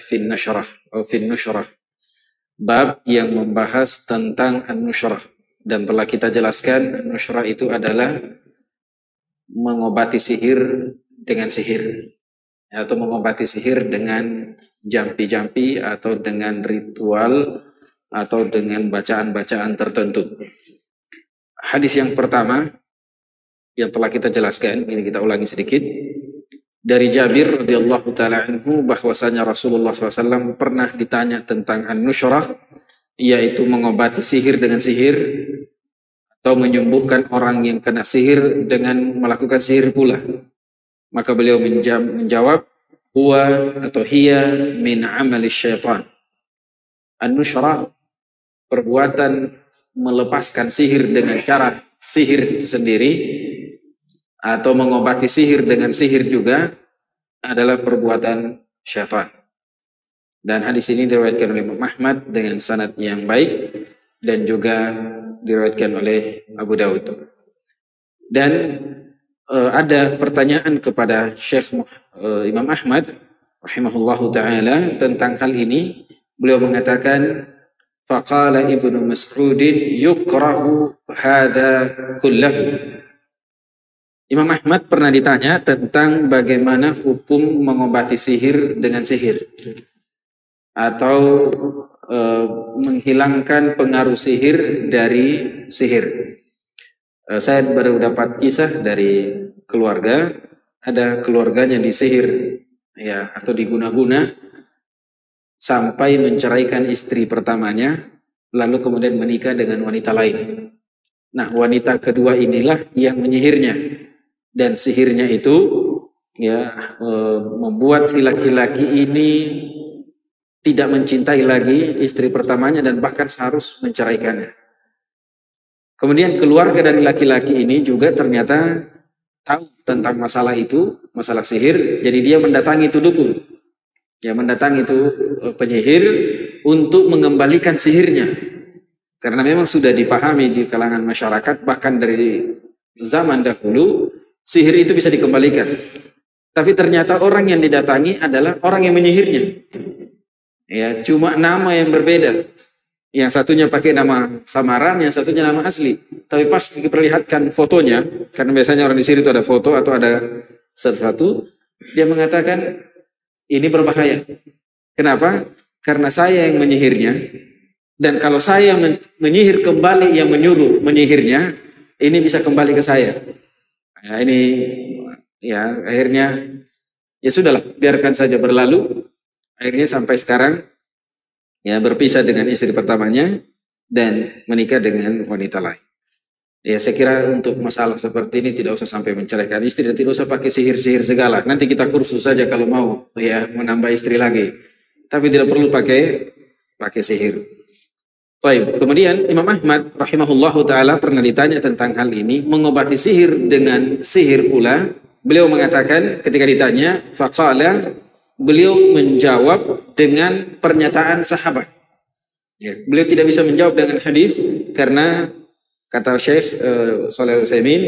fin nashrah atau fin nushrah, bab yang membahas tentang an-nushrah, dan telah kita jelaskan nushrah itu adalah mengobati sihir dengan sihir, atau mengobati sihir dengan jampi-jampi atau dengan ritual atau dengan bacaan-bacaan tertentu. Hadis yang pertama yang telah kita jelaskan, ini kita ulangi sedikit, dari Jabir radhiyallahu taala anhu bahwasanya Rasulullah SAW pernah ditanya tentang an-nushrah, yaitu mengobati sihir dengan sihir atau menyembuhkan orang yang kena sihir dengan melakukan sihir pula. Maka beliau menjawab, huwa atau hiya min amali syaitan. An-nushrah, perbuatan melepaskan sihir dengan cara sihir itu sendiri, atau mengobati sihir dengan sihir juga, adalah perbuatan syaitan. Dan hadis ini diriwayatkan oleh Imam Ahmad dengan sanad yang baik, dan juga diriwayatkan oleh Abu Daud. Dan ada pertanyaan kepada Syekh Imam Ahmad rahimahullahu ta'ala tentang hal ini. Beliau mengatakan, faqala Ibnu Mas'udin yukrahu hadha kullahu. Imam Ahmad pernah ditanya tentang bagaimana hukum mengobati sihir dengan sihir, atau menghilangkan pengaruh sihir dari sihir. Saya baru dapat kisah dari keluarga, ada keluarganya disihir ya, atau diguna-guna sampai menceraikan istri pertamanya, lalu kemudian menikah dengan wanita lain. Nah, wanita kedua inilah yang menyihirnya. Dan sihirnya itu ya membuat si laki-laki ini tidak mencintai lagi istri pertamanya dan bahkan harus menceraikannya. Kemudian keluarga dari laki-laki ini juga ternyata tahu tentang masalah itu, masalah sihir. Jadi dia mendatangi itu dukun, ya, mendatangi itu penyihir untuk mengembalikan sihirnya. Karena memang sudah dipahami di kalangan masyarakat, bahkan dari zaman dahulu, sihir itu bisa dikembalikan. Tapi ternyata orang yang didatangi adalah orang yang menyihirnya. Ya, cuma nama yang berbeda. Yang satunya pakai nama samaran, yang satunya nama asli. Tapi pas diperlihatkan fotonya, karena biasanya orang di sihir itu ada foto atau ada sesuatu, dia mengatakan ini berbahaya. Kenapa? Karena saya yang menyihirnya. Dan kalau saya menyihir kembali yang menyuruh menyihirnya, ini bisa kembali ke saya. Ya, ini ya akhirnya ya sudahlah, biarkan saja berlalu. Akhirnya sampai sekarang ya berpisah dengan istri pertamanya dan menikah dengan wanita lain. Ya saya kira untuk masalah seperti ini tidak usah sampai menceraikan istri dan tidak usah pakai sihir-sihir segala. Nanti kita kursus saja kalau mau ya menambah istri lagi. Tapi tidak perlu pakai sihir. Baik, kemudian Imam Ahmad rahimahullahu ta'ala pernah ditanya tentang hal ini, mengobati sihir dengan sihir pula. Beliau mengatakan ketika ditanya, faqala, beliau menjawab dengan pernyataan sahabat. Ya, beliau tidak bisa menjawab dengan hadis karena kata Syekh Shalih Al-Utsaimin,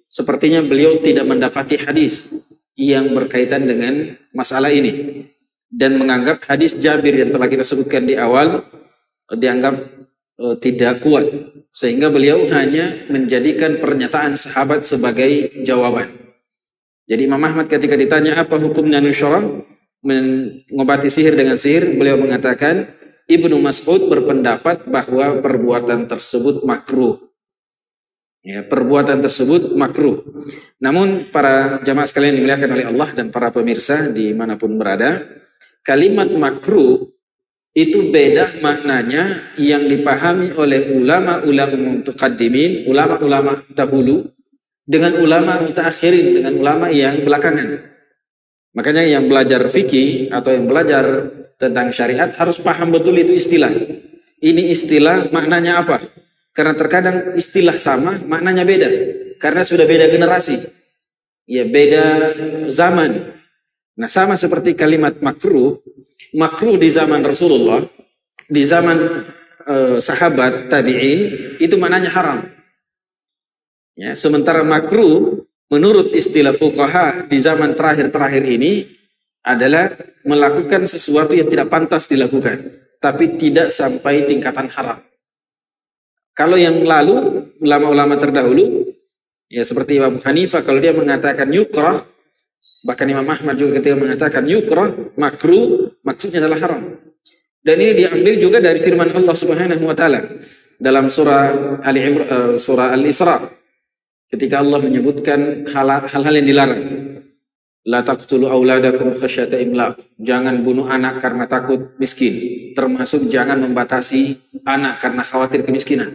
sepertinya beliau tidak mendapati hadis yang berkaitan dengan masalah ini, dan menganggap hadis Jabir yang telah kita sebutkan di awal dianggap tidak kuat, sehingga beliau hanya menjadikan pernyataan sahabat sebagai jawaban. Jadi Imam Ahmad ketika ditanya apa hukumnya nushrah, mengobati sihir dengan sihir, beliau mengatakan Ibnu Mas'ud berpendapat bahwa perbuatan tersebut makruh. Ya, perbuatan tersebut makruh. Namun para jamaah sekalian dimuliakan oleh Allah dan para pemirsa dimanapun berada, kalimat makruh itu beda maknanya yang dipahami oleh ulama-ulama mutaqaddimin, ulama-ulama dahulu, dengan ulama mutaakhirin, dengan ulama yang belakangan. Makanya yang belajar fikih atau yang belajar tentang syariat harus paham betul itu istilah. Ini istilah maknanya apa? Karena terkadang istilah sama, maknanya beda. Karena sudah beda generasi. Ya, beda zaman. Nah, sama seperti kalimat makruh. Makruh di zaman Rasulullah, di zaman sahabat tabi'in, itu maknanya haram. Ya, sementara makruh menurut istilah fuqaha di zaman terakhir-terakhir ini adalah melakukan sesuatu yang tidak pantas dilakukan, tapi tidak sampai tingkatan haram. Kalau yang lalu, ulama-ulama terdahulu, ya seperti Imam Hanifah, kalau dia mengatakan yukrah, bahkan Imam Ahmad juga ketika mengatakan yukrah, makruh, maksudnya adalah haram. Dan ini diambil juga dari firman Allah Subhanahu wa taala dalam surah surah Al-Isra, ketika Allah menyebutkan hal-hal yang dilarang. La taqtulu auladakum khasyata imlaq. Jangan bunuh anak karena takut miskin. Termasuk jangan membatasi anak karena khawatir kemiskinan.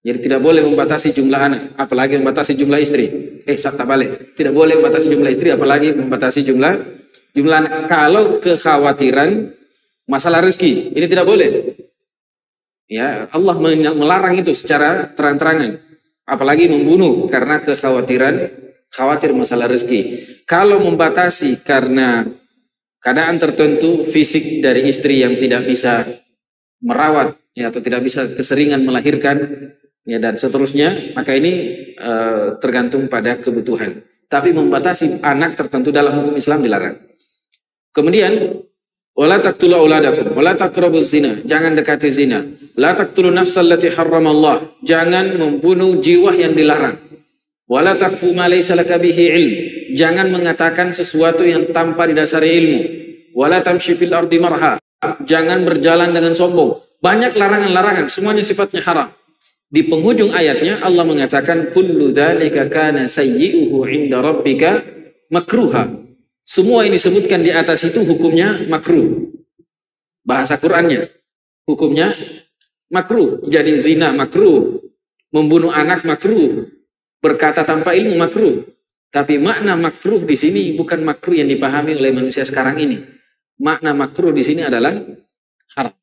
Jadi tidak boleh membatasi jumlah anak, apalagi membatasi jumlah istri. Tak balik. Tidak boleh membatasi jumlah istri, apalagi membatasi jumlah anak. Kalau kekhawatiran masalah rezeki, ini tidak boleh. Ya, Allah melarang itu secara terang-terangan. Apalagi membunuh karena khawatir masalah rezeki. Kalau membatasi karena keadaan tertentu fisik dari istri yang tidak bisa merawat, ya, atau tidak bisa keseringan melahirkan, ya, dan seterusnya, maka ini tergantung pada kebutuhan. Tapi membatasi anak tertentu dalam hukum Islam dilarang. Kemudian wala taqtulu auladakum wala taqrabuz zina, jangan dekati zina. La taqtulu nafsal lati harramallah, jangan membunuh jiwa yang dilarang. Wala taqfu ma laysa laka bihi ilm, jangan mengatakan sesuatu yang tanpa didasari ilmu. Wala tamshi fil ardi marha, jangan berjalan dengan sombong. Banyak larangan-larangan, semuanya sifatnya haram. Di penghujung ayatnya Allah mengatakan kullu dzalika kana sayyi'uhu 'inda rabbika makruha. Semua ini disebutkan di atas itu hukumnya makruh. Bahasa Qur'annya hukumnya makruh. Jadi zina makruh, membunuh anak makruh, berkata tanpa ilmu makruh. Tapi makna makruh di sini bukan makruh yang dipahami oleh manusia sekarang ini. Makna makruh di sini adalah haram.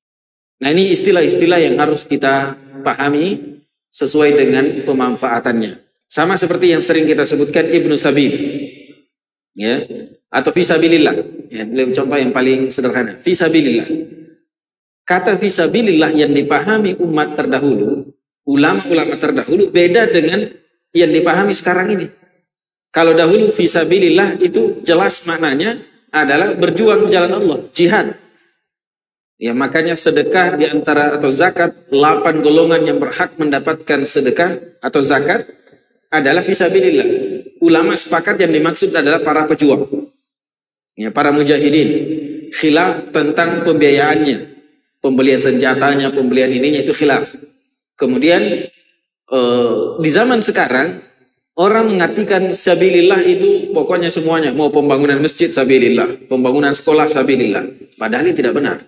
Nah, ini istilah-istilah yang harus kita pahami sesuai dengan pemanfaatannya. Sama seperti yang sering kita sebutkan Ibnu Sabil, ya, atau fisabilillah. Ya, contoh yang paling sederhana, fisabilillah. Kata fisabilillah yang dipahami umat terdahulu, ulama-ulama terdahulu, beda dengan yang dipahami sekarang ini. Kalau dahulu fisabilillah itu jelas maknanya adalah berjuang di jalan Allah, jihad. Ya, makanya sedekah di antara atau zakat, 8 golongan yang berhak mendapatkan sedekah atau zakat adalah fisabilillah. Ulama sepakat yang dimaksud adalah para pejuang, ya, para mujahidin. Khilaf tentang pembiayaannya, pembelian senjatanya, pembelian ininya, itu khilaf. Kemudian di zaman sekarang orang mengartikan sabilillah itu pokoknya semuanya, mau pembangunan masjid sabilillah, pembangunan sekolah sabilillah. Padahal ini tidak benar.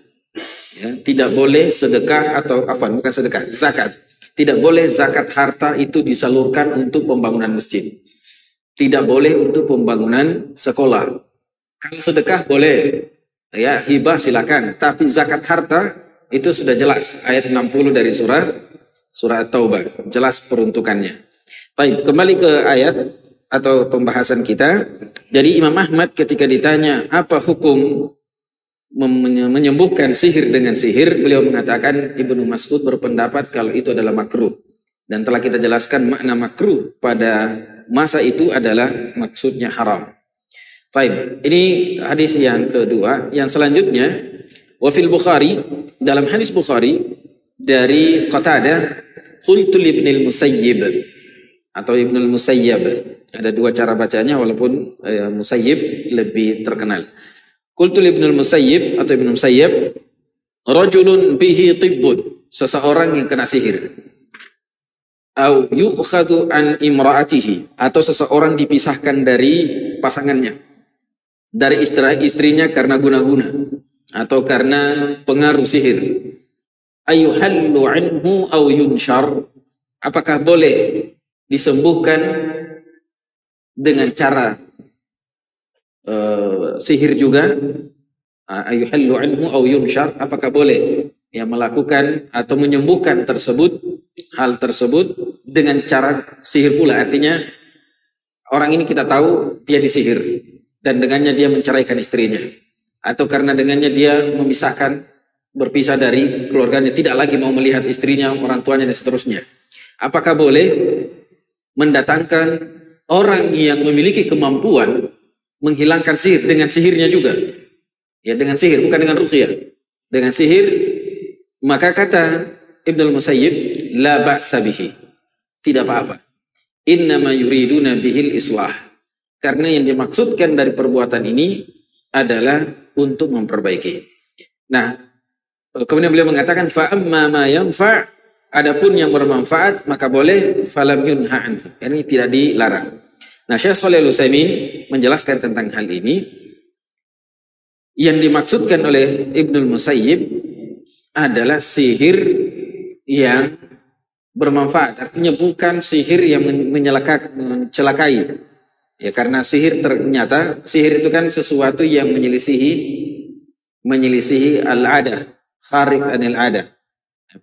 Ya, tidak boleh sedekah atau bukan sedekah, zakat. Tidak boleh zakat harta itu disalurkan untuk pembangunan masjid. Tidak boleh untuk pembangunan sekolah. Kalau sedekah boleh, ya, hibah silakan. Tapi zakat harta itu sudah jelas. Ayat 60 dari surah At-Taubah, jelas peruntukannya. Baik, kembali ke ayat atau pembahasan kita. Jadi Imam Ahmad ketika ditanya apa hukum menyembuhkan sihir dengan sihir, beliau mengatakan Ibnu Mas'ud berpendapat kalau itu adalah makruh. Dan telah kita jelaskan makna makruh pada masa itu adalah maksudnya haram. Baik, ini hadis yang kedua. Yang selanjutnya, wa fil Bukhari, dalam hadis Bukhari dari Qatadah, qultu li Ibnul Musayyib atau Ibnul Musayyab. Ada dua cara bacanya walaupun Musayyib lebih terkenal. Qultu li Ibnul Musayyib atau Ibnul Musayyab, rajulun bihi tibbun, seseorang yang kena sihir. Au yu'khadhu an imra'atihi, atau seseorang dipisahkan dari pasangannya, dari istrinya karena guna-guna atau karena pengaruh sihir. Ayuhallu anhu au yunshar, apakah boleh disembuhkan dengan cara sihir juga? Ayuhallu anhu au yunshar, apakah boleh ya melakukan atau menyembuhkan hal tersebut dengan cara sihir pula? Artinya orang ini kita tahu dia disihir dan dengannya dia menceraikan istrinya, atau karena dengannya dia berpisah dari keluarganya, tidak lagi mau melihat istrinya, orang tuanya dan seterusnya. Apakah boleh mendatangkan orang yang memiliki kemampuan menghilangkan sihir dengan sihirnya juga? Ya, dengan sihir, bukan dengan ruqyah. Dengan sihir, maka kata Ibnul Musayyib, la ba'sa bihi. Tidak apa-apa. Innama yuriduna bihil islah. Karena yang dimaksudkan dari perbuatan ini adalah untuk memperbaiki. Nah, kemudian beliau mengatakan fa amma ma yanfa', adapun yang bermanfaat maka boleh, falam yunha anhu. Ini tidak dilarang. Nah, Syekh Shalih Al-Utsaimin menjelaskan tentang hal ini. Yang dimaksudkan oleh Ibnul Musayyib adalah sihir yang bermanfaat. Artinya bukan sihir yang mencelakai. Ya, karena sihir ternyata sihir itu kan sesuatu yang menyelisihi al-adah, kharij anil adah.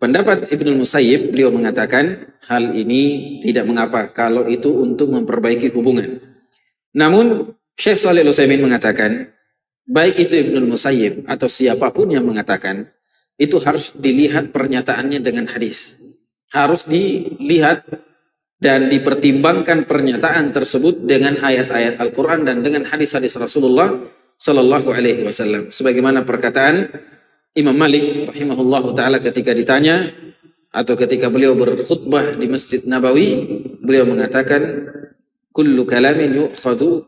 Pendapat Ibnul Musayyib, beliau mengatakan hal ini tidak mengapa kalau itu untuk memperbaiki hubungan. Namun Syekh Shalih Al-Utsaimin mengatakan, baik itu Ibnul Musayyib atau siapapun yang mengatakan, itu harus dilihat pernyataannya dengan hadis. Harus dilihat dan dipertimbangkan pernyataan tersebut dengan ayat-ayat Al-Quran dan dengan hadis-hadis Rasulullah Sallallahu Alaihi Wasallam. Sebagaimana perkataan Imam Malik rahimahullahu ta'ala ketika ditanya atau ketika beliau berkhutbah di Masjid Nabawi, beliau mengatakan kullu kalamin yu'khadhu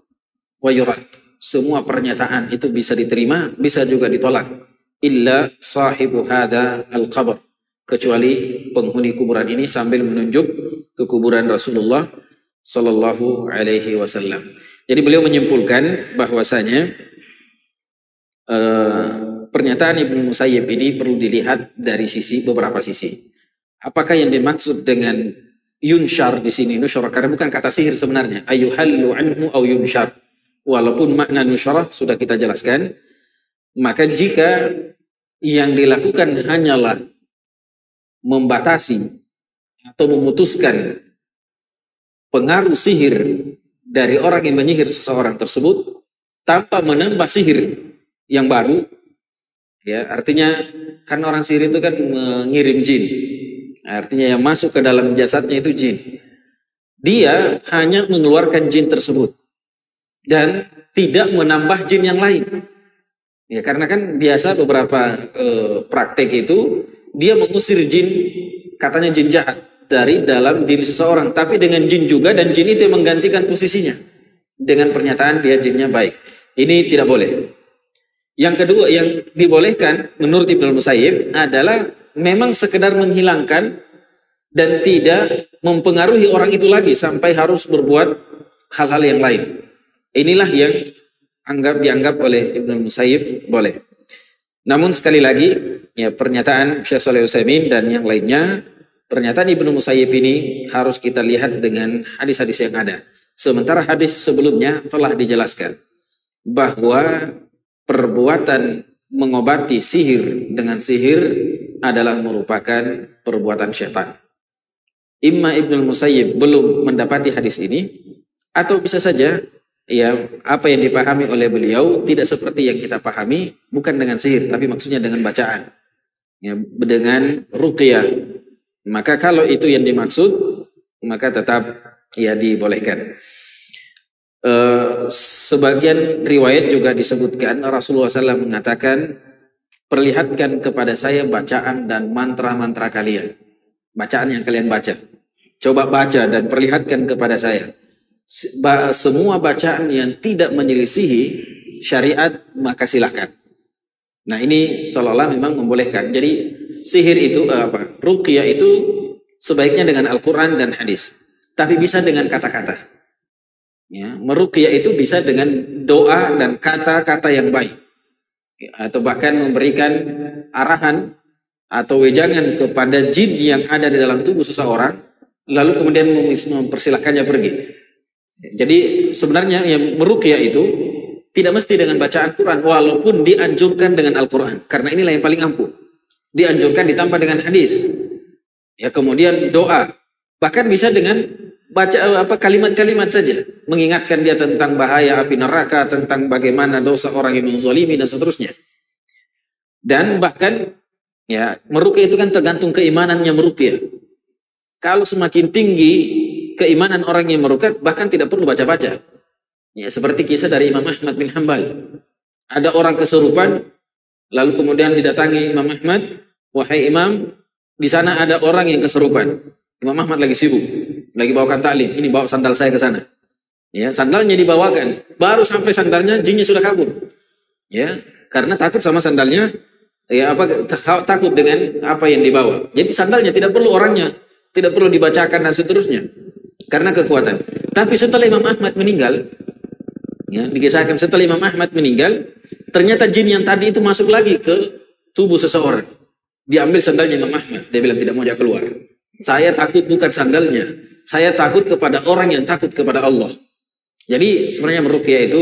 wa yurad. Semua pernyataan itu bisa diterima, bisa juga ditolak. Illa sahibu hadha al-qabr. Kecuali penghuni kuburan ini, sambil menunjuk ke kuburan Rasulullah Sallallahu Alaihi Wasallam. Jadi beliau menyimpulkan bahwasanya pernyataan Ibnu Musayyib ini perlu dilihat dari beberapa sisi. Apakah yang dimaksud dengan yunshar di sini nusyar, karena bukan kata sihir sebenarnya. Ayuhallu anhu au yunshar. Walaupun makna nusyarah sudah kita jelaskan, maka jika yang dilakukan hanyalah membatasi atau memutuskan pengaruh sihir dari orang yang menyihir seseorang tersebut tanpa menambah sihir yang baru, ya, artinya kan orang sihir itu kan mengirim jin, artinya yang masuk ke dalam jasadnya itu jin. Dia hanya mengeluarkan jin tersebut dan tidak menambah jin yang lain. Ya, karena kan biasa beberapa praktek itu dia mengusir jin, katanya jin jahat dari dalam diri seseorang, tapi dengan jin juga, dan jin itu yang menggantikan posisinya dengan pernyataan dia jinnya baik. Ini tidak boleh. Yang kedua yang dibolehkan menurut Ibnu Musayyib adalah memang sekedar menghilangkan dan tidak mempengaruhi orang itu lagi sampai harus berbuat hal-hal yang lain. Inilah yang dianggap oleh Ibnu Musayyib boleh. Namun sekali lagi, ya, pernyataan Syekh Shalih Al-Utsaimin dan yang lainnya, pernyataan Ibnu Musayyib ini harus kita lihat dengan hadis-hadis yang ada. Sementara hadis sebelumnya telah dijelaskan bahwa perbuatan mengobati sihir dengan sihir adalah merupakan perbuatan syaitan. Imma Ibnu Musayyib belum mendapati hadis ini, atau bisa saja ya apa yang dipahami oleh beliau tidak seperti yang kita pahami, bukan dengan sihir tapi maksudnya dengan bacaan, ya, dengan ruqyah. Maka kalau itu yang dimaksud, maka tetap ya dibolehkan. Sebagian riwayat juga disebutkan Rasulullah SAW mengatakan, perlihatkan kepada saya bacaan dan mantra-mantra kalian, bacaan yang kalian baca, coba baca dan perlihatkan kepada saya. Semua bacaan yang tidak menyelisihi syariat maka silahkan. Nah, ini seolah-olah memang membolehkan. Jadi sihir itu ruqyah itu sebaiknya dengan Al-Quran dan hadis, tapi bisa dengan kata-kata. Ya, meruqyah itu bisa dengan doa dan kata-kata yang baik, atau bahkan memberikan arahan atau wejangan kepada jin yang ada di dalam tubuh seseorang, lalu kemudian mempersilahkannya pergi. Jadi sebenarnya yang meruqyah itu tidak mesti dengan bacaan Quran, walaupun dianjurkan dengan Al-Quran, karena inilah yang paling ampuh. Dianjurkan ditambah dengan hadis, ya, kemudian doa, bahkan bisa dengan baca kalimat-kalimat saja, mengingatkan dia tentang bahaya api neraka, tentang bagaimana dosa orang yang menzalimi dan seterusnya. Dan bahkan ya, meruqyah itu kan tergantung keimanannya meruqyah. Kalau semakin tinggi keimanan orang yang meruqyah, bahkan tidak perlu baca-baca. Ya, seperti kisah dari Imam Ahmad bin Hanbal. Ada orang kesurupan, lalu kemudian didatangi Imam Ahmad, wahai Imam, di sana ada orang yang kesurupan. Imam Ahmad lagi sibuk, lagi bawakan taklim. Ini bawa sandal saya ke sana. Ya, sandalnya dibawakan. Baru sampai sandalnya, jinnya sudah kabur. Ya, karena takut sama sandalnya. Ya, takut dengan apa yang dibawa. Jadi sandalnya tidak perlu orangnya, tidak perlu dibacakan dan seterusnya. Karena kekuatan. Tapi setelah Imam Ahmad meninggal, ya, dikisahkan setelah Imam Ahmad meninggal, ternyata jin yang tadi itu masuk lagi ke tubuh seseorang. Diambil sandalnya Imam Ahmad. Dia bilang tidak mau dia keluar. Saya takut bukan sandalnya. Saya takut kepada orang yang takut kepada Allah. Jadi sebenarnya meruqyah itu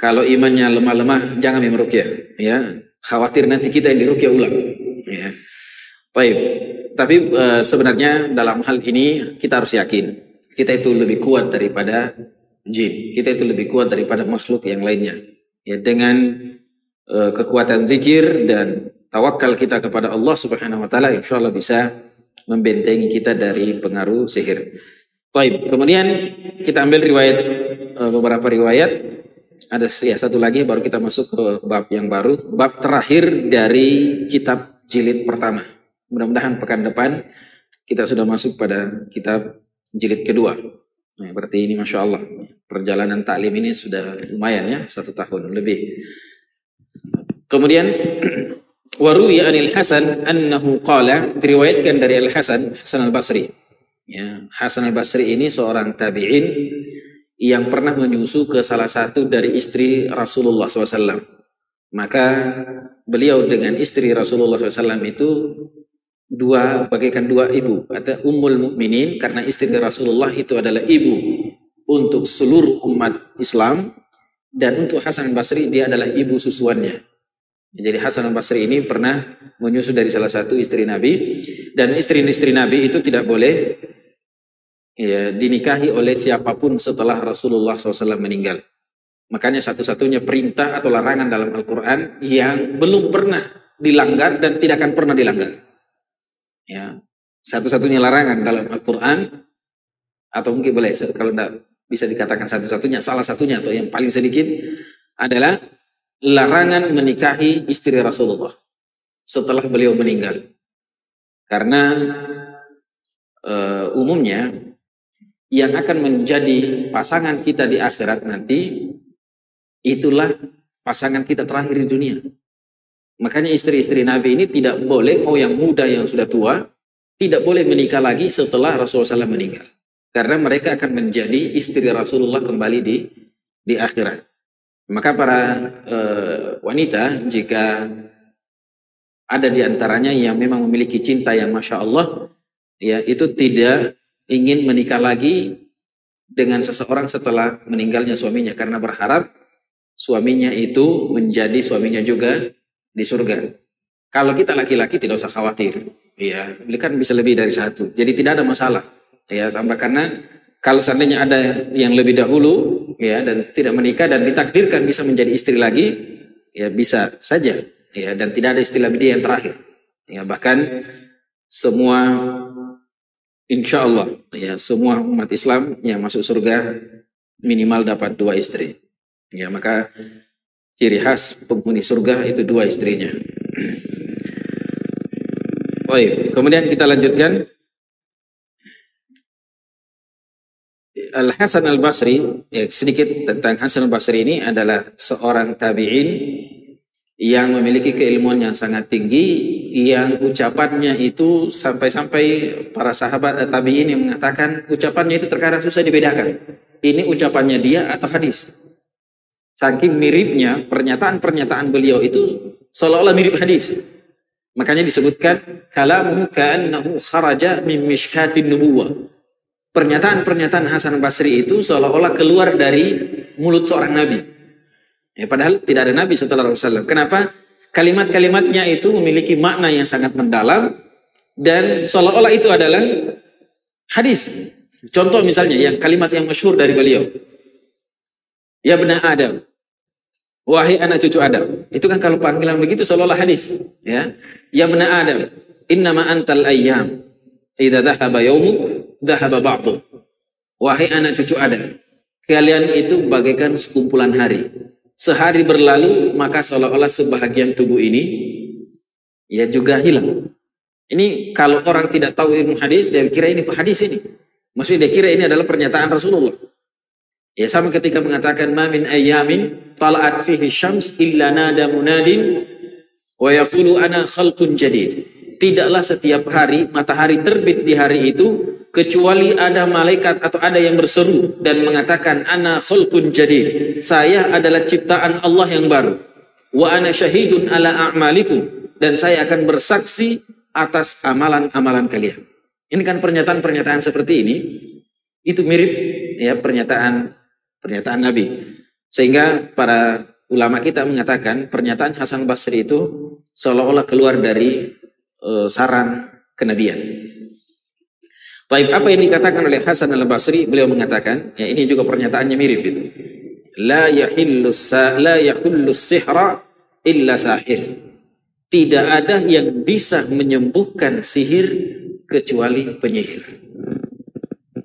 kalau imannya lemah-lemah jangan meruqyah, ya. Khawatir nanti kita yang diruqyah ulang, ya. Baik. Tapi sebenarnya dalam hal ini kita harus yakin kita itu lebih kuat daripada jin. Kita itu lebih kuat daripada makhluk yang lainnya. Ya, dengan kekuatan zikir dan tawakal kita kepada Allah Subhanahu wa taala, insyaallah bisa membentengi kita dari pengaruh sihir. Baik, kemudian kita ambil riwayat beberapa riwayat. Ada ya satu lagi baru kita masuk ke bab yang baru, bab terakhir dari kitab jilid pertama. Mudah-mudahan pekan depan kita sudah masuk pada kitab jilid kedua. Nah, berarti ini Masya Allah perjalanan taklim ini sudah lumayan ya, 1 tahun lebih. Kemudian waruya anil Hasan annahu qala, diriwayatkan dari Al Hasan Al-Basri. Ya, Hasan Al-Basri ini seorang tabi'in yang pernah menyusu ke salah satu dari istri Rasulullah SAW. Maka beliau dengan istri Rasulullah SAW itu bagaikan dua ibu. Ada Ummul Mukminin karena istri Rasulullah itu adalah ibu untuk seluruh umat Islam, dan untuk Hasan Al-Basri dia adalah ibu susuannya. Jadi Hasan Al-Basri ini pernah menyusu dari salah satu istri Nabi, dan istri-istri Nabi itu tidak boleh ya dinikahi oleh siapapun setelah Rasulullah SAW meninggal. Makanya satu-satunya perintah atau larangan dalam Al-Quran yang belum pernah dilanggar dan tidak akan pernah dilanggar. Ya, satu-satunya larangan dalam Al-Quran, atau mungkin boleh kalau tidak bisa dikatakan satu-satunya, salah satunya atau yang paling sedikit adalah larangan menikahi istri Rasulullah setelah beliau meninggal. Karena umumnya yang akan menjadi pasangan kita di akhirat nanti itulah pasangan kita terakhir di dunia. Makanya istri-istri Nabi ini tidak boleh, mau yang muda yang sudah tua, tidak boleh menikah lagi setelah Rasulullah SAW meninggal. Karena mereka akan menjadi istri Rasulullah kembali di akhirat. Maka para wanita, jika ada di antaranya yang memang memiliki cinta yang Masya Allah, ya itu tidak ingin menikah lagi dengan seseorang setelah meninggalnya suaminya, karena berharap suaminya itu menjadi suaminya juga di surga. Kalau kita laki-laki tidak usah khawatir, ya, kan bisa lebih dari satu, jadi tidak ada masalah, ya, tambah karena kalau seandainya ada yang lebih dahulu, ya, dan tidak menikah dan ditakdirkan bisa menjadi istri lagi, ya bisa saja, ya, dan tidak ada istilah dia yang terakhir, ya, bahkan semua insya Allah, ya, semua umat Islam yang masuk surga minimal dapat 2 istri. Ya, maka ciri khas penghuni surga itu 2 istrinya. Baik, kemudian kita lanjutkan. Al Hasan Al Basri, ya, sedikit tentang Hasan Al Basri ini adalah seorang tabi'in yang memiliki keilmuan yang sangat tinggi, yang ucapannya itu sampai-sampai para sahabat tabi'in yang mengatakan ucapannya itu terkadang susah dibedakan. Ini ucapannya dia atau hadis. Saking miripnya pernyataan-pernyataan beliau itu seolah-olah mirip hadis. Makanya disebutkan kalamuhu ka'annahu kharaja min mishkatin nubuwah. Pernyataan-pernyataan Hasan Basri itu seolah-olah keluar dari mulut seorang nabi. Ya, padahal tidak ada nabi setelah Rasulullah SAW. Kenapa? Kalimat-kalimatnya itu memiliki makna yang sangat mendalam dan seolah-olah itu adalah hadis. Contoh misalnya yang kalimat yang masyhur dari beliau. Ya bena Adam. Wahai anak cucu Adam. Itu kan kalau panggilan begitu seolah-olah hadis, ya. Ya bena Adam, innama antal ayyam. Idza dhahaba yaumuk, dhahaba ba'du. Wahai anak cucu Adam, kalian itu bagaikan sekumpulan hari. Sehari berlalu maka seolah-olah sebahagian tubuh ini ya juga hilang. Ini kalau orang tidak tahu ilmu hadis, dia kira ini hadis ini. Maksudnya dia kira ini adalah pernyataan Rasulullah. Ya sama ketika mengatakan ma min ayyamin tala'at fihi syams illa nada munadin wa yaqulu ana khalqun jadid. Tidaklah setiap hari matahari terbit di hari itu kecuali ada malaikat atau ada yang berseru dan mengatakan ana khalqun jadid. Saya adalah ciptaan Allah yang baru. Wa ana syahidun ala a'malikum, dan saya akan bersaksi atas amalan-amalan kalian. Ini kan pernyataan-pernyataan seperti ini itu mirip ya pernyataan Nabi. Sehingga para ulama kita mengatakan pernyataan Hasan Basri itu seolah-olah keluar dari saran kenabian. Baik, apa yang dikatakan oleh Hasan al-Basri, beliau mengatakan, ya ini juga pernyataannya mirip itu. La yahullu sihra illa sahir. Tidak ada yang bisa menyembuhkan sihir kecuali penyihir.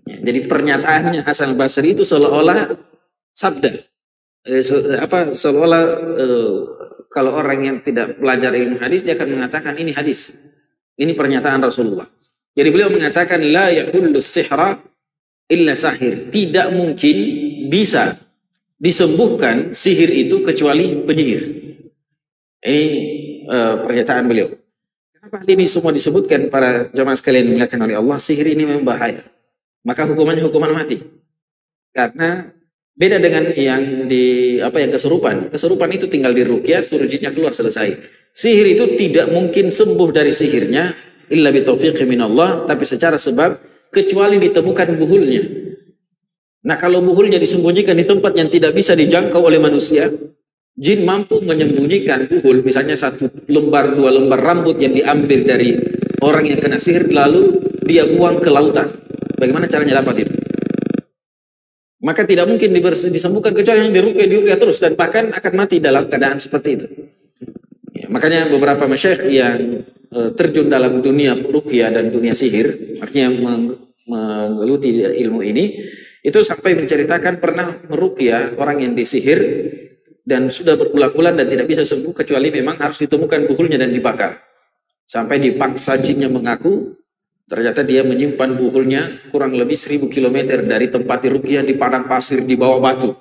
Ya, jadi pernyataannya Hasan al-Basri itu seolah-olah sabda. Seolah-olah kalau orang yang tidak belajar ilmu hadis dia akan mengatakan ini hadis. Ini pernyataan Rasulullah. Jadi beliau mengatakan la yahullu sihra illa sahir. Tidak mungkin bisa disembuhkan sihir itu kecuali penyihir. Ini pernyataan beliau. Kenapa hal ini semua disebutkan para jamaah sekalian dimuliakan oleh Allah? Sihir ini memang bahaya. Maka hukumannya hukuman mati. Karena beda dengan yang kesurupan. Kesurupan itu tinggal diruqyah, suruh jinnya keluar, selesai. Sihir itu tidak mungkin sembuh dari sihirnya illa bitaufiqi minallah, tapi secara sebab kecuali ditemukan buhulnya. Nah, kalau buhulnya disembunyikan di tempat yang tidak bisa dijangkau oleh manusia, jin mampu menyembunyikan buhul, misalnya 1 lembar 2 lembar rambut yang diambil dari orang yang kena sihir lalu dia buang ke lautan. Bagaimana caranya dapat itu? Maka tidak mungkin disembuhkan kecuali yang diruqyah terus, dan bahkan akan mati dalam keadaan seperti itu. Ya, makanya beberapa masyayikh yang terjun dalam dunia ruqyah dan dunia sihir, artinya menggeluti ilmu ini, itu sampai menceritakan pernah meruqyah orang yang disihir dan sudah berulang-ulang dan tidak bisa sembuh kecuali memang harus ditemukan buhulnya dan dibakar. Sampai dipaksa jinnya mengaku, ternyata dia menyimpan buhulnya kurang lebih 1000 km dari tempat diruqyah di padang pasir di bawah batu.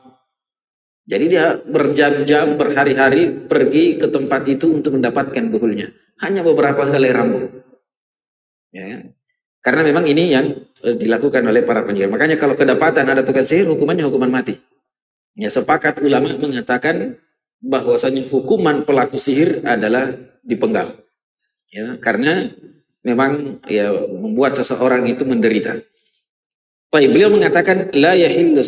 Jadi dia berjam-jam, berhari-hari pergi ke tempat itu untuk mendapatkan buhulnya. Hanya beberapa helai rambut. Ya. Karena memang ini yang dilakukan oleh para penyihir. Makanya kalau kedapatan ada tukang sihir, hukumannya hukuman mati. Ya, sepakat ulama mengatakan bahwasanya hukuman pelaku sihir adalah dipenggal. Ya, karena memang ya membuat seseorang itu menderita. Baik, beliau mengatakan la yahillu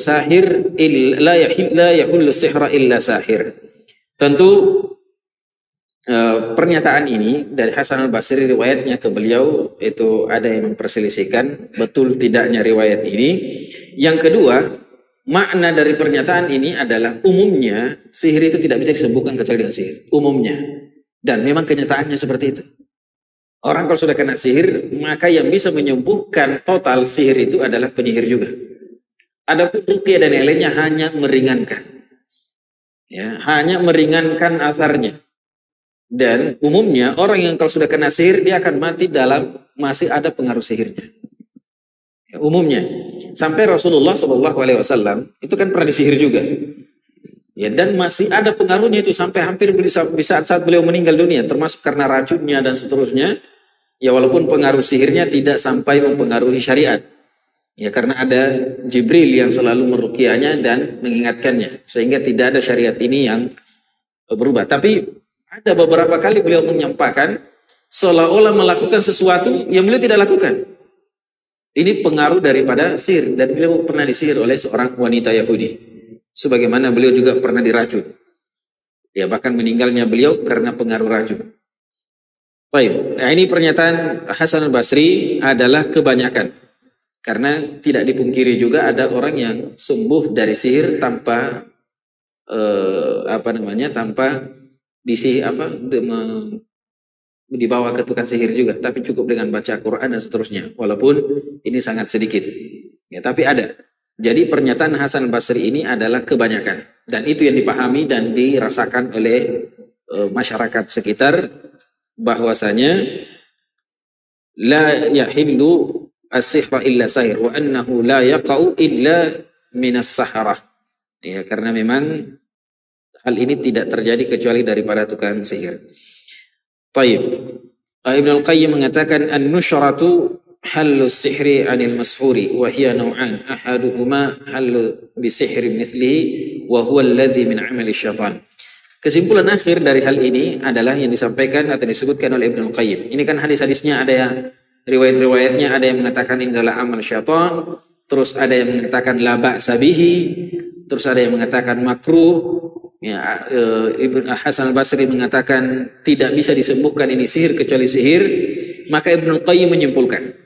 sihra illa sahir. Tentu pernyataan ini dari Hasan al-Basri, riwayatnya ke beliau itu ada yang memperselisihkan betul tidaknya riwayat ini. Yang kedua, makna dari pernyataan ini adalah umumnya sihir itu tidak bisa disembuhkan kecuali dengan sihir. Umumnya. Dan memang kenyataannya seperti itu. Orang kalau sudah kena sihir, maka yang bisa menyembuhkan total sihir itu adalah penyihir juga. Adapun ruqyah dan yang lainnya hanya meringankan. Ya, hanya meringankan asarnya. Dan umumnya orang yang kalau sudah kena sihir, dia akan mati dalam masih ada pengaruh sihirnya. Ya, umumnya. Sampai Rasulullah SAW itu kan pernah disihir juga. Ya, dan masih ada pengaruhnya itu sampai hampir saat beliau meninggal dunia, termasuk karena racunnya dan seterusnya. Ya, walaupun pengaruh sihirnya tidak sampai mempengaruhi syariat. Ya, karena ada Jibril yang selalu meruqyahnya dan mengingatkannya, sehingga tidak ada syariat ini yang berubah. Tapi ada beberapa kali beliau menyampaikan seolah-olah melakukan sesuatu yang beliau tidak lakukan. Ini pengaruh daripada sihir, dan beliau pernah disihir oleh seorang wanita Yahudi. Sebagaimana beliau juga pernah diracun. Ya, bahkan meninggalnya beliau karena pengaruh racun. Baik, nah ini pernyataan Hasan al-Basri adalah kebanyakan. Karena tidak dipungkiri juga ada orang yang sembuh dari sihir tanpa tanpa dibawa ke tukang sihir juga, tapi cukup dengan baca Quran dan seterusnya. Walaupun ini sangat sedikit. Ya, tapi ada. Jadi pernyataan Hasan Basri ini adalah kebanyakan. Dan itu yang dipahami dan dirasakan oleh masyarakat sekitar, bahwasanya la yahillu as-sihra illa sahir wa annahu la yaqa'u illa minas saharah. Ya, karena memang hal ini tidak terjadi kecuali daripada tukang sihir. Taib. Ibnu Al-Qayyim mengatakan an-nushratu hallu sihri 'anil mashhuri wa hiya naw'an ahaduhuma hallu bi sihrin mithlihi wa huwa alladhi min 'amali syaitan. Kesimpulan akhir dari hal ini adalah yang disampaikan atau disebutkan oleh Ibnu Al-Qayyim. Ini kan hadis-hadisnya ada yang riwayat-riwayatnya ada yang mengatakan ini adalah amal syaitan, terus ada yang mengatakan la ba'sa bihi, terus ada yang mengatakan makruh. Ya, Ibnu Hasan Al-Basri mengatakan tidak bisa disembuhkan ini sihir kecuali sihir. Maka Ibnu Qayyim menyimpulkan.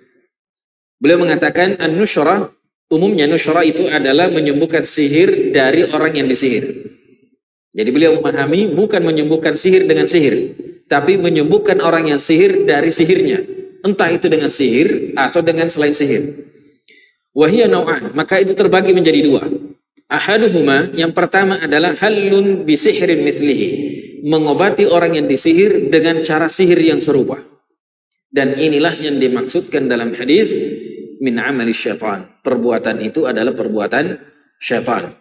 Beliau mengatakan an-nusyrah, umumnya nusyrah itu adalah menyembuhkan sihir dari orang yang disihir. Jadi beliau memahami bukan menyembuhkan sihir dengan sihir, tapi menyembuhkan orang yang sihir dari sihirnya. Entah itu dengan sihir atau dengan selain sihir. Wahiyya naw'an, maka itu terbagi menjadi dua. Ahaduhuma, yang pertama adalah halun bisihrin mislihi, mengobati orang yang disihir dengan cara sihir yang serupa. Dan inilah yang dimaksudkan dalam hadis min amali syaitan. Perbuatan itu adalah perbuatan syaitan.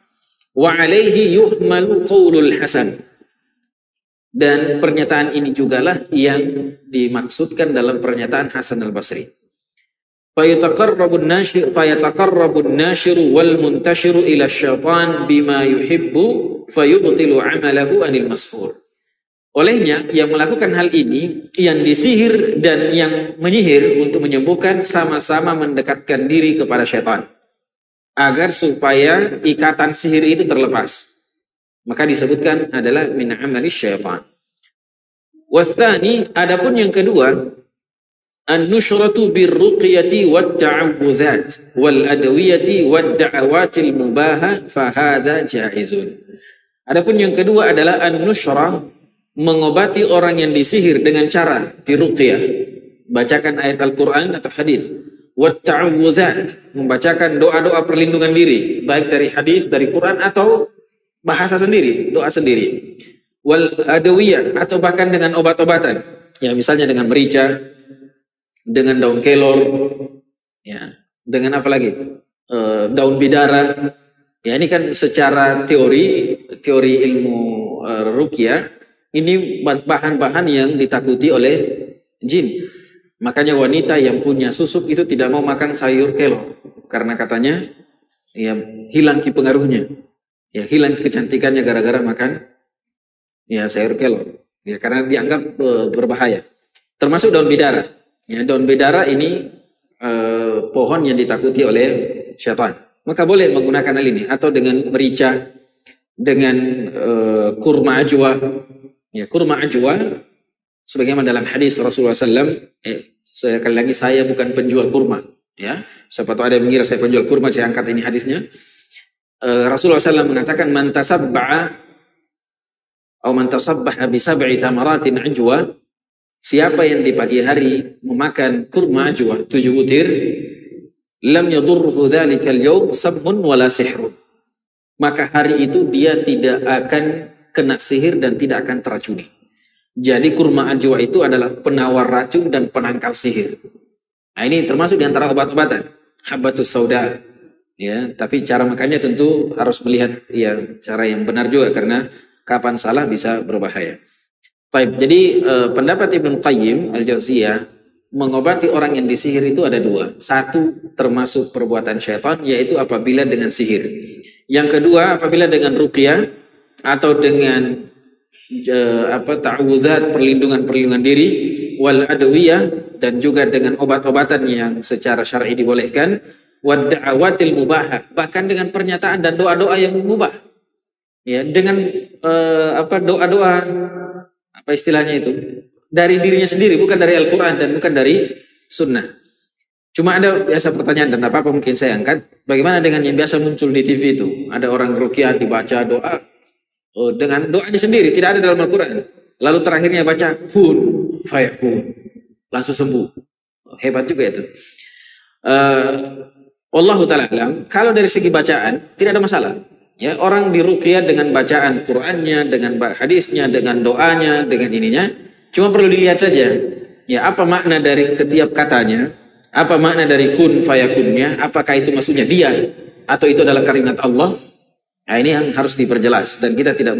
Wa alaihi yuhmalu qaulul Hasan. Dan pernyataan ini jugalah yang dimaksudkan dalam pernyataan Hasan Al-Basri. Fayataqarrabu an-nashiru wal muntashiru ila syaitan bima yuhibbu fayubtilu amalahu anil mashhur. Olehnya yang melakukan hal ini, yang disihir dan yang menyihir untuk menyembuhkan sama-sama mendekatkan diri kepada syaitan agar supaya ikatan sihir itu terlepas. Maka disebutkan adalah min amali syaitan. Wathani, adapun yang kedua, an-nushratu birruqyati wat-ta'awudzat wal adwiyati wad-da'awatil mubaha fa hadza jaizun. Adapun yang kedua adalah an-nushrah, mengobati orang yang disihir dengan cara diruqyah, bacakan ayat Al-Quran atau hadis. Wat-ta'awudzat, membacakan doa-doa perlindungan diri, baik dari hadis, dari Quran atau bahasa sendiri, doa sendiri. Wal adawiyah, atau bahkan dengan obat-obatan, ya misalnya dengan merica, dengan daun kelor, ya dengan apa lagi, daun bidara. Ya ini kan secara teori ilmu ruqyah, ini bahan-bahan yang ditakuti oleh jin. Makanya wanita yang punya susuk itu tidak mau makan sayur kelor, karena katanya ya hilang pengaruhnya, ya hilang kecantikannya gara-gara makan ya sayur kelor, ya karena dianggap berbahaya. Termasuk daun bidara. Ya, daun bidara ini pohon yang ditakuti oleh syaitan. Maka boleh menggunakan hal ini, atau dengan merica, dengan kurma ajwa. Ya, kurma ajwa sebagaimana dalam hadis Rasulullah SAW, sekali lagi saya bukan penjual kurma. Ya, siapa tahu ada yang mengira saya penjual kurma, saya angkat ini hadisnya. Rasulullah SAW mengatakan man tasabba'a atau man tasabbaha bi sab'i tamaratin ajwa, siapa yang di pagi hari memakan kurma ajwa 7 butir, lam yadurruhu dzalikal yawm sabmun wala sihrun, maka hari itu dia tidak akan kena sihir dan tidak akan teracuni. Jadi kurma ajwa itu adalah penawar racun dan penangkal sihir. Nah, ini termasuk di antara obat-obatan, habbatus sauda. Ya, tapi cara makannya tentu harus melihat ya cara yang benar juga, karena kapan salah bisa berbahaya. Baik, jadi pendapat Ibnu Qayyim Al-Jauziyah, mengobati orang yang disihir itu ada dua. Satu, termasuk perbuatan syaitan, yaitu apabila dengan sihir. Yang kedua, apabila dengan ruqyah atau dengan ta'awudzat, perlindungan diri, wal adwiyah, dan juga dengan obat-obatan yang secara syar'i dibolehkan, wad da'awatil mubahah, bahkan dengan pernyataan dan doa-doa yang mubah. Ya, dengan doa-doa, apa istilahnya itu, dari dirinya sendiri, bukan dari Al-Quran dan bukan dari Sunnah. Cuma ada biasa pertanyaan, dan apa mungkin saya angkat, bagaimana dengan yang biasa muncul di TV itu, ada orang ruqyah dibaca doa dengan doanya sendiri, tidak ada dalam Al-Quran, lalu terakhirnya baca kun fayakun, langsung sembuh. Hebat juga itu. Wallahu ta'ala alam, kalau dari segi bacaan tidak ada masalah. Ya, orang diruqyah dengan bacaan Qur'annya, dengan hadisnya, dengan doanya, dengan ininya, cuma perlu dilihat saja. Ya, apa makna dari setiap katanya? Apa makna dari kun fayakunnya? Apakah itu maksudnya dia atau itu adalah kalimat Allah? Nah, ini yang harus diperjelas dan kita tidak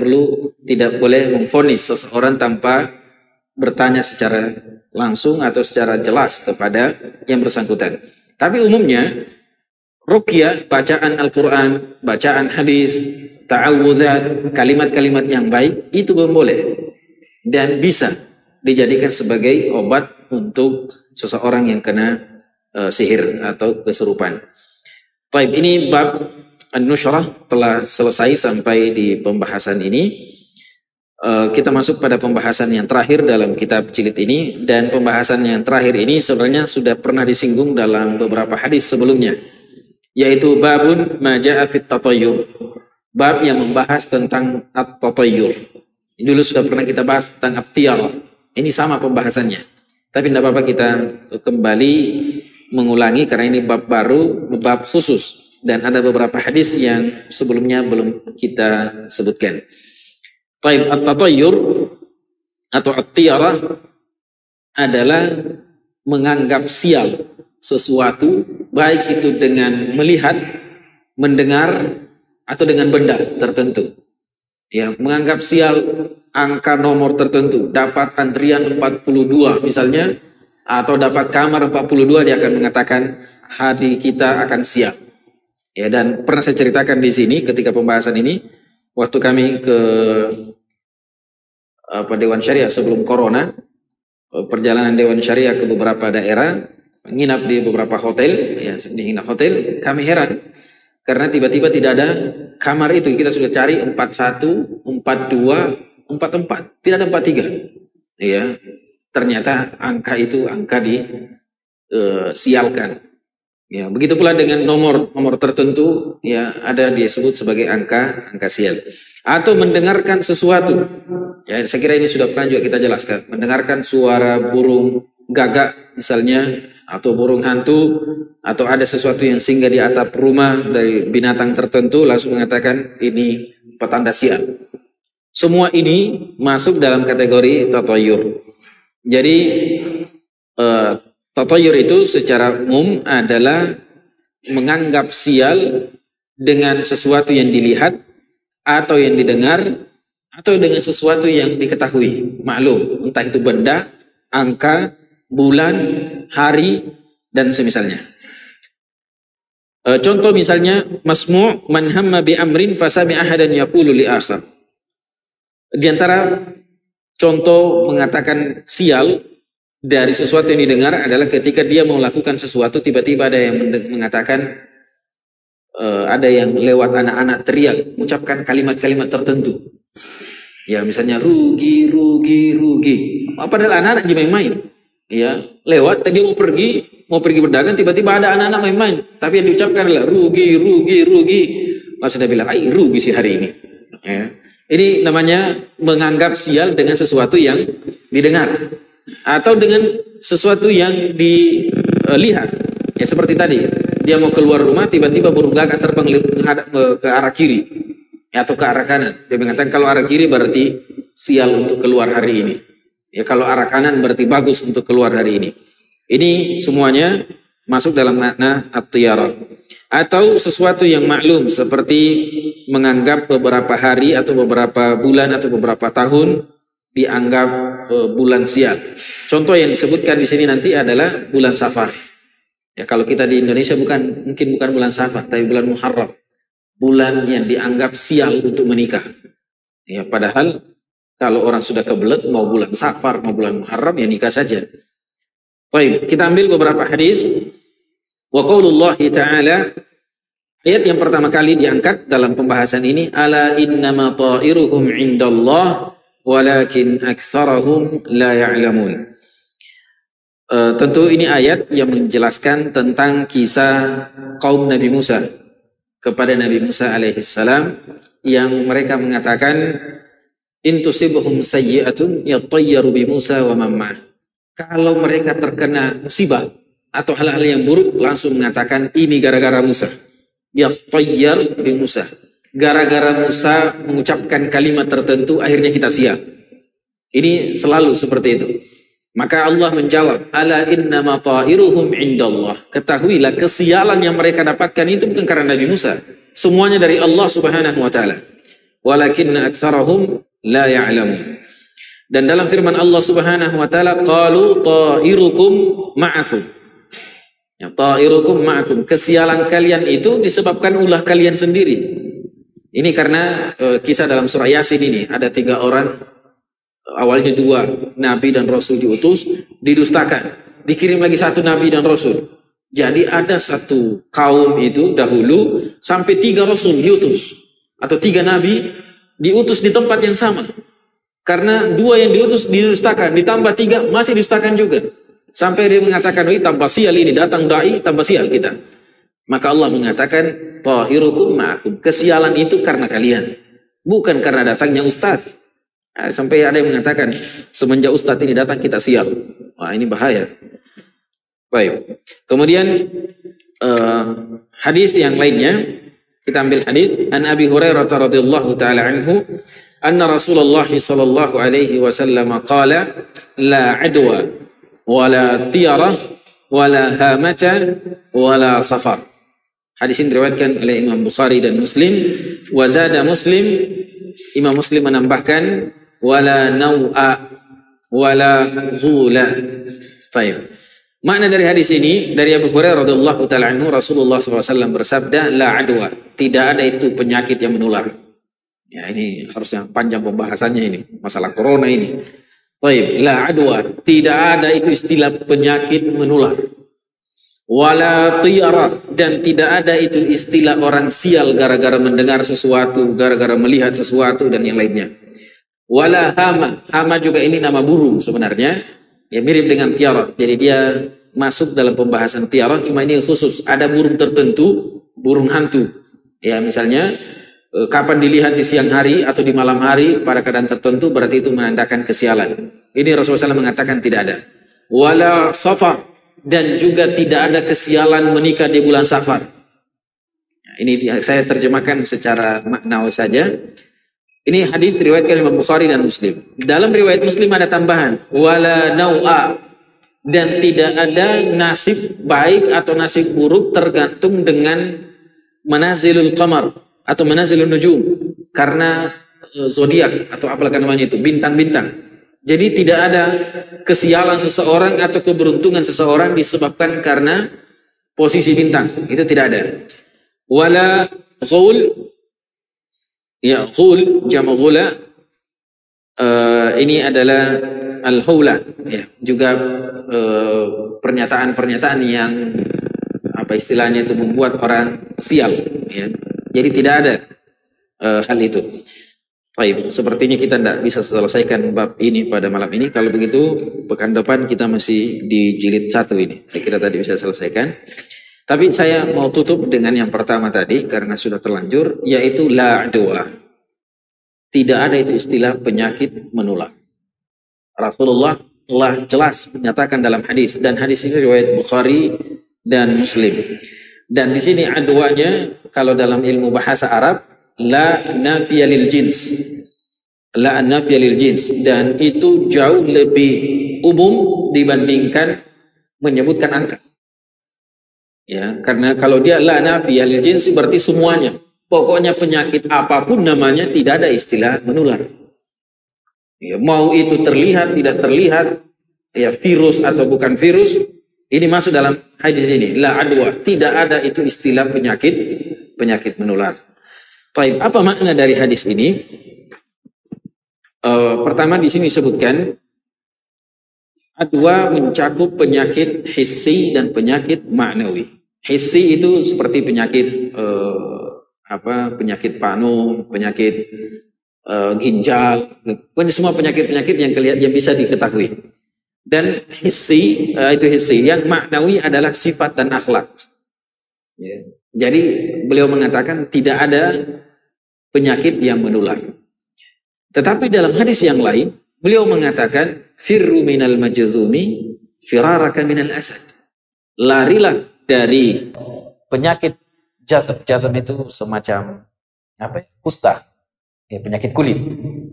boleh memvonis seseorang tanpa bertanya secara langsung atau secara jelas kepada yang bersangkutan. Tapi umumnya ruqyah, bacaan Al-Quran, bacaan hadis, ta'awudzat, kalimat-kalimat yang baik, itu boleh. Dan bisa dijadikan sebagai obat untuk seseorang yang kena sihir atau kesurupan. Baik, ini bab An-Nushrah telah selesai sampai di pembahasan ini. Kita masuk pada pembahasan yang terakhir dalam kitab jilid ini. Dan pembahasan yang terakhir ini sebenarnya sudah pernah disinggung dalam beberapa hadis sebelumnya, yaitu babun ma ja'a fit tatayyur, bab yang membahas tentang at-tatayyur. Dulu sudah pernah kita bahas tentang at-tiyarah. Ini sama pembahasannya, tapi tidak apa-apa kita kembali mengulangi karena ini bab baru, bab khusus, dan ada beberapa hadis yang sebelumnya belum kita sebutkan. Taib, at-tatayyur atau at-tiyarah adalah menganggap sial sesuatu, baik itu dengan melihat, mendengar, atau dengan benda tertentu. Ya, menganggap sial angka nomor tertentu, dapat antrian 42 misalnya, atau dapat kamar 42, dia akan mengatakan hari kita akan sial. Ya, dan pernah saya ceritakan di sini ketika pembahasan ini, waktu kami ke Dewan Syariah sebelum Corona, perjalanan Dewan Syariah ke beberapa daerah, nginap di beberapa hotel, ya, di nginap hotel, kami heran karena tiba-tiba tidak ada kamar itu. Kita sudah cari 41, 42, 44, tidak ada 43. Ya, ternyata angka itu angka disialkan. Ya, begitu pula dengan nomor tertentu, ya, ada disebut sebagai angka sial. Atau mendengarkan sesuatu. Ya, saya kira ini sudah pernah juga kita jelaskan. Mendengarkan suara burung gagak misalnya, atau burung hantu, atau ada sesuatu yang singgah di atap rumah dari binatang tertentu, langsung mengatakan ini petanda sial. Semua ini masuk dalam kategori tatayyur. Jadi tatayyur itu secara umum adalah menganggap sial dengan sesuatu yang dilihat atau yang didengar atau dengan sesuatu yang diketahui, maklum, entah itu benda, angka, bulan, hari, dan semisalnya. Contoh misalnya, masmu' man hamma bi amrin fasami ahadan yaqulu li akhar. Di antara contoh mengatakan sial dari sesuatu yang didengar adalah ketika dia mau melakukan sesuatu, tiba-tiba ada yang mengatakan, ada yang lewat anak-anak teriak, mengucapkan kalimat-kalimat tertentu. Ya, misalnya rugi, rugi, rugi. Padahal anak-anak aja main-main. Ya, lewat tadi mau pergi berdagang, tiba-tiba ada anak-anak main-main, tapi yang diucapkan adalah rugi, rugi, rugi. Langsung dia bilang, "Ai, rugi sih hari ini." Ya. Ini namanya menganggap sial dengan sesuatu yang didengar atau dengan sesuatu yang dilihat. Ya, seperti tadi, dia mau keluar rumah, tiba-tiba burung gagak terbang ke arah kiri, ya, atau ke arah kanan. Dia mengatakan kalau arah kiri berarti sial untuk keluar hari ini. Ya, kalau arah kanan berarti bagus untuk keluar hari ini. Ini semuanya masuk dalam makna at-tiyarah. Atau sesuatu yang maklum seperti menganggap beberapa hari atau beberapa bulan atau beberapa tahun dianggap bulan sial. Contoh yang disebutkan di sini nanti adalah bulan Safar. Ya, kalau kita di Indonesia mungkin bukan bulan Safar, tapi bulan Muharram. Bulan yang dianggap sial untuk menikah. Ya, padahal kalau orang sudah kebelet, mau bulan Safar, mau bulan Muharram, ya nikah saja. Baik, kita ambil beberapa hadis. Wa qaulullahi ta'ala, ayat yang pertama kali diangkat dalam pembahasan ini, ala innama ta'iruhum indallah walakin aktsarahum la ya'lamun. Tentu ini ayat yang menjelaskan tentang kisah kaum Nabi Musa kepada Nabi Musa alaihissalam, yang mereka mengatakan intusibuhum sayyi'atun yattayyaru bi Musa wa man ma'ah. Kalau mereka terkena musibah, atau hal-hal yang buruk langsung mengatakan ini gara-gara Musa. Ya tayyar bi Musa. Gara-gara Musa mengucapkan kalimat tertentu akhirnya kita sial. Ini selalu seperti itu. Maka Allah menjawab, ala innama ta'iruhum indallah. Ketahuilah kesialan yang mereka dapatkan itu bukan karena Nabi Musa. Semuanya dari Allah Subhanahu wa taala. Walakinna aktsarahum la ya'lamun. Dan dalam firman Allah Subhanahu wa taala, qalu ta'irukum ma'akum. Ya, ta'irukum ma'akum. Kesialan kalian itu disebabkan ulah kalian sendiri. Ini karena kisah dalam surah Yasin ini ada 3 orang, awalnya 2 nabi dan rasul diutus, didustakan. Dikirim lagi 1 nabi dan rasul. Jadi ada satu kaum itu dahulu sampai 3 rasul diutus atau 3 nabi diutus di tempat yang sama. Karena 2 yang diutus didustakan, ditambah 3 masih didustakan juga. Sampai dia mengatakan, tambah sial ini, datang dai, tambah sial kita. Maka Allah mengatakan, tahirukum ma'akum. Kesialan itu karena kalian, bukan karena datangnya ustadz. Sampai ada yang mengatakan, semenjak ustadz ini datang kita sial. Wah, ini bahaya. Baik. Kemudian hadis yang lainnya, kita ambil hadis an Abi Hurairah radhiyallahu taala anhu, anna Rasulullah sallallahu alaihi wasallam qala la adwa wala tiyarah wala hamata wala safar. Hadis ini diriwayatkan oleh Imam Bukhari dan Muslim. Wazada Muslim, Imam Muslim menambahkan wala nau'a wala zula. Baik. Makna dari hadis ini dari Abu Hurairah radhiyallahu taala anhu, Rasulullah SAW bersabda, la adwa, tidak ada itu penyakit yang menular. Ya, ini harusnya panjang pembahasannya ini, masalah corona ini. Baik, la adwa, tidak ada itu istilah penyakit menular. Wala tiyarah, dan tidak ada itu istilah orang sial gara-gara mendengar sesuatu, gara-gara melihat sesuatu dan yang lainnya. Wala hama, hama juga ini nama burung sebenarnya. Ya mirip dengan tiarah, jadi dia masuk dalam pembahasan tiarah, cuma ini khusus ada burung tertentu, burung hantu. Ya misalnya kapan dilihat di siang hari atau di malam hari pada keadaan tertentu berarti itu menandakan kesialan. Ini Rasulullah SAW mengatakan tidak ada. Wala safar, dan juga tidak ada kesialan menikah di bulan Safar. Ini saya terjemahkan secara maknawi saja. Ini hadis diriwayatkan Imam Bukhari dan Muslim. Dalam riwayat Muslim ada tambahan wala nau'a, dan tidak ada nasib baik atau nasib buruk tergantung dengan manazilul qamar atau manazilun nujum, karena zodiak atau apalah namanya itu, bintang-bintang. Jadi tidak ada kesialan seseorang atau keberuntungan seseorang disebabkan karena posisi bintang. Itu tidak ada. Wala ghul, ya ghul jamu ghula, ini adalah al-hawla, ya, juga pernyataan-pernyataan yang apa istilahnya itu membuat orang sial, ya. Jadi tidak ada hal itu. Baik, sepertinya kita tidak bisa selesaikan bab ini pada malam ini. Kalau begitu, pekan depan kita masih di jilid 1 ini. Saya kira tadi bisa selesaikan. Tapi saya mau tutup dengan yang pertama tadi, karena sudah terlanjur, yaitu la adwa. Tidak ada itu istilah penyakit menular. Rasulullah telah jelas menyatakan dalam hadis, dan hadis ini riwayat Bukhari dan Muslim. Dan di sini adwanya, kalau dalam ilmu bahasa Arab, la nafiya lil jins, la nafiya lil jins, dan itu jauh lebih umum dibandingkan menyebutkan angka. Ya, karena kalau dia la nafiya lil jins berarti semuanya. Pokoknya penyakit apapun namanya tidak ada istilah menular. Ya, mau itu terlihat tidak terlihat, ya virus atau bukan virus, ini masuk dalam hadis ini. La adwa, tidak ada itu istilah penyakit menular. Baik, apa makna dari hadis ini? Pertama di sini disebutkan adwa mencakup penyakit hissi dan penyakit maknawi. Hissi itu seperti penyakit penyakit panu, penyakit ginjal, pokoknya semua penyakit-penyakit yang bisa diketahui. Dan hissi itu hissi, yang maknawi adalah sifat dan akhlak. Ya. Jadi beliau mengatakan tidak ada penyakit yang menular. Tetapi dalam hadis yang lain, beliau mengatakan firru minal majzumi firaraka minal asad. larilah dari penyakit jazam. Jazam itu semacam apa ya? Kusta, ya, penyakit kulit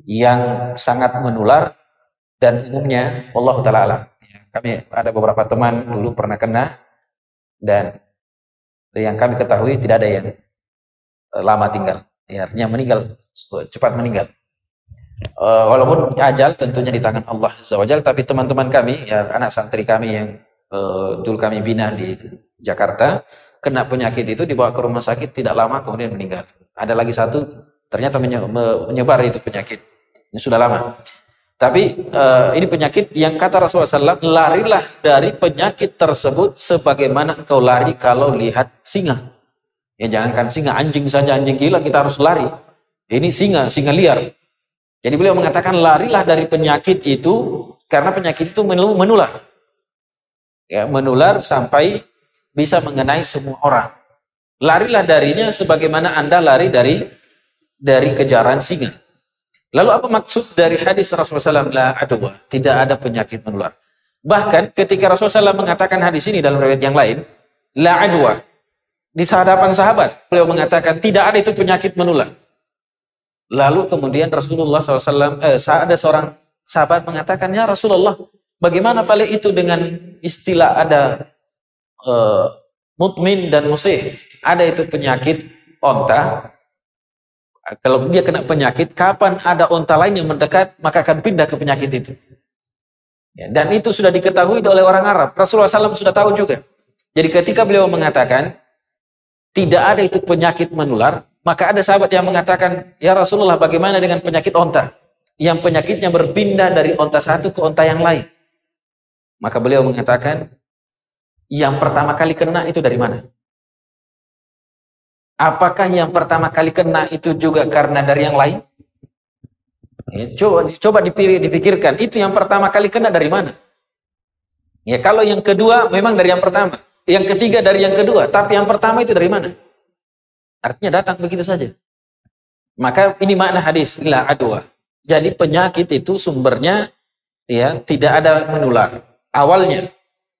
yang sangat menular dan umumnya Allah taala alam. Ya, kami ada beberapa teman dulu pernah kena dan yang kami ketahui tidak ada yang lama tinggal. Ya, artinya meninggal cepat meninggal. Walaupun ajal tentunya di tangan Allah Azza wa Jalla, tapi teman-teman kami, ya anak santri kami yang dulu kami bina di Jakarta, kena penyakit itu dibawa ke rumah sakit tidak lama kemudian meninggal. Ada lagi satu ternyata menyebar itu penyakit. Ini sudah lama. Tapi ini penyakit yang kata Rasulullah SAW, larilah dari penyakit tersebut sebagaimana engkau lari kalau lihat singa. Ya jangankan singa, anjing saja, anjing gila kita harus lari. Ini singa liar. Jadi beliau mengatakan larilah dari penyakit itu karena penyakit itu menular. Ya, menular sampai bisa mengenai semua orang. Larilah darinya sebagaimana Anda lari dari kejaran singa. Lalu apa maksud dari hadis Rasulullah SAW? La adwa, tidak ada penyakit menular. Bahkan ketika Rasulullah SAW mengatakan hadis ini dalam riwayat yang lain, la adwa, di hadapan sahabat, beliau mengatakan tidak ada itu penyakit menular. Lalu kemudian Rasulullah SAW, ada seorang sahabat mengatakan, ya Rasulullah, bagaimana paling itu dengan istilah ada mutmin dan musih? Ada itu penyakit onta. Kalau dia kena penyakit, kapan ada onta lain yang mendekat, maka akan pindah ke penyakit itu. Ya, dan itu sudah diketahui oleh orang Arab. Rasulullah SAW sudah tahu juga. Jadi ketika beliau mengatakan, tidak ada itu penyakit menular, maka ada sahabat yang mengatakan, ya Rasulullah bagaimana dengan penyakit onta? Yang penyakitnya berpindah dari onta satu ke onta yang lain. Maka beliau mengatakan, yang pertama kali kena itu dari mana? Apakah yang pertama kali kena itu juga karena dari yang lain? Ya, coba dipikirkan, itu yang pertama kali kena dari mana? Ya, kalau yang kedua memang dari yang pertama. Yang ketiga dari yang kedua. Tapi yang pertama itu dari mana? Artinya datang begitu saja. Maka ini makna hadis la adwa. Jadi penyakit itu sumbernya ya tidak ada menular awalnya.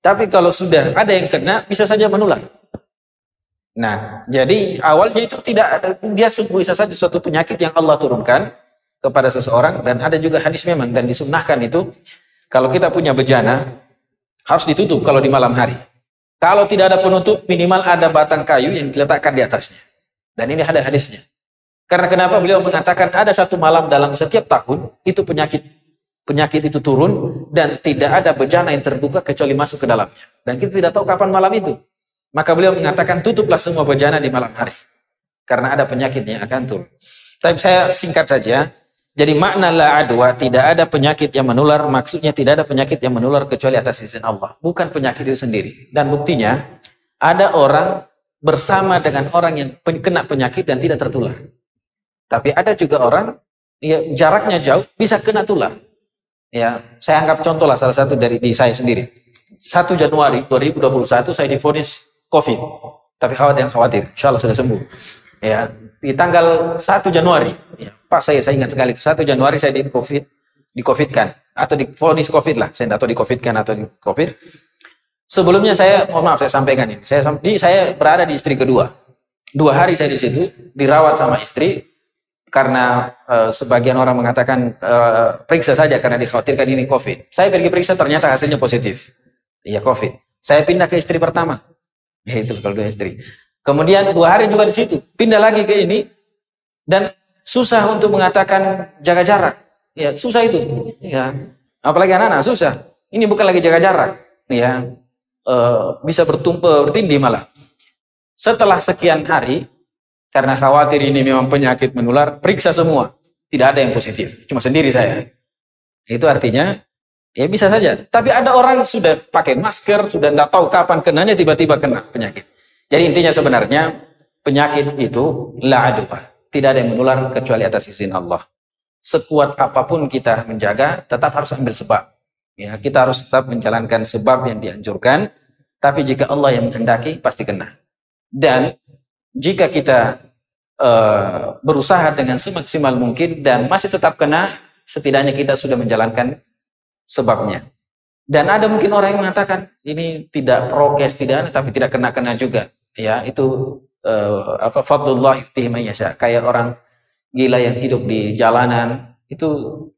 Tapi kalau sudah ada yang kena bisa saja menular. Nah, jadi awalnya itu tidak ada, dia bisa saja suatu penyakit yang Allah turunkan kepada seseorang, dan ada juga hadis memang dan disunnahkan itu kalau kita punya bejana harus ditutup kalau di malam hari. Kalau tidak ada penutup minimal ada batang kayu yang diletakkan di atasnya. Dan ini ada hadisnya. Karena kenapa beliau mengatakan ada satu malam dalam setiap tahun itu penyakit itu turun dan tidak ada bejana yang terbuka kecuali masuk ke dalamnya. Dan kita tidak tahu kapan malam itu. Maka beliau mengatakan tutuplah semua bejana di malam hari. Karena ada penyakitnya akan turun. Tapi saya singkat saja. Jadi makna la adwa, tidak ada penyakit yang menular, maksudnya tidak ada penyakit yang menular kecuali atas izin Allah. Bukan penyakit itu sendiri. Dan buktinya ada orang bersama dengan orang yang kena penyakit dan tidak tertular. Tapi ada juga orang ya, jaraknya jauh bisa kena tular. Ya, saya anggap contoh lah salah satu dari saya sendiri. 1 Januari 2021 saya divonis COVID. Tapi khawatir, insya Allah sudah sembuh. Ya, di tanggal 1 Januari, ya, Pak saya ingat sekali itu 1 Januari saya di-COVID-kan atau divonis COVID lah. Saya tidak tahu di-COVID-kan atau di-COVID. Sebelumnya saya, mohon maaf saya sampaikan ini. Saya berada di istri kedua. 2 hari saya di situ dirawat sama istri karena sebagian orang mengatakan periksa saja karena dikhawatirkan ini COVID. Saya pergi periksa ternyata hasilnya positif. Iya COVID. Saya pindah ke istri pertama. Ya itu kalau 2 istri. Kemudian 2 hari juga di situ. Pindah lagi ke ini dan susah untuk mengatakan jaga jarak. Ya susah itu. Ya apalagi anak-anak susah. Ini bukan lagi jaga jarak. Ya. Bisa bertindih malah. Setelah sekian hari, karena khawatir ini memang penyakit menular, periksa semua. Tidak ada yang positif, cuma sendiri saya. Itu artinya, ya bisa saja. Tapi ada orang sudah pakai masker, sudah tidak tahu kapan kenanya, tiba-tiba kena penyakit. Jadi intinya sebenarnya, penyakit itu la adwa. Tidak ada yang menular kecuali atas izin Allah. Sekuat apapun kita menjaga, tetap harus ambil sebab. Ya, kita harus tetap menjalankan sebab yang dianjurkan, tapi jika Allah yang menghendaki pasti kena. Dan jika kita berusaha dengan semaksimal mungkin dan masih tetap kena, setidaknya kita sudah menjalankan sebabnya. Dan ada mungkin orang yang mengatakan ini tidak prokes, tidak, tapi tidak kena-kena juga. Ya, itu fadlullah yu'tihi man yasha. Kayak orang gila yang hidup di jalanan itu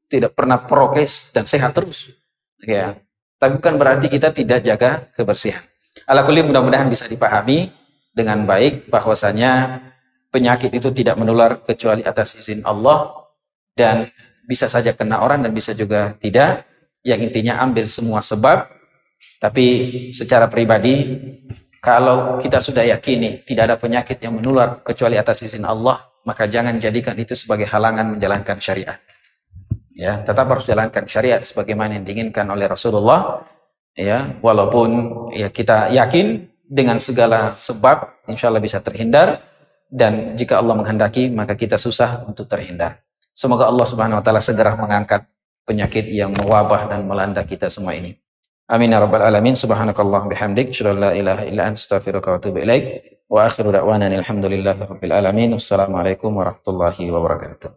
tidak pernah prokes dan sehat terus. Ya. Tapi bukan berarti kita tidak jaga kebersihan. Ala kulli, mudah-mudahan bisa dipahami dengan baik bahwasanya penyakit itu tidak menular kecuali atas izin Allah, dan bisa saja kena orang dan bisa juga tidak. Yang intinya ambil semua sebab, tapi secara pribadi kalau kita sudah yakini tidak ada penyakit yang menular kecuali atas izin Allah, maka jangan jadikan itu sebagai halangan menjalankan syariat. Ya, tetap harus jalankan syariat sebagaimana yang diinginkan oleh Rasulullah. Ya, walaupun ya kita yakin dengan segala sebab insya Allah bisa terhindar, dan jika Allah menghendaki maka kita susah untuk terhindar. Semoga Allah Subhanahu wa taala segera mengangkat penyakit yang mewabah dan melanda kita semua ini. Amin ya rabbal alamin. Subhanakallah bihamdik, asyhadu an la ilaha illa anta, astaghfiruka wa atubu ilaik. Wa akhiru da'wana alhamdulillahi rabbil alamin. Wassalamualaikum warahmatullahi wabarakatuh.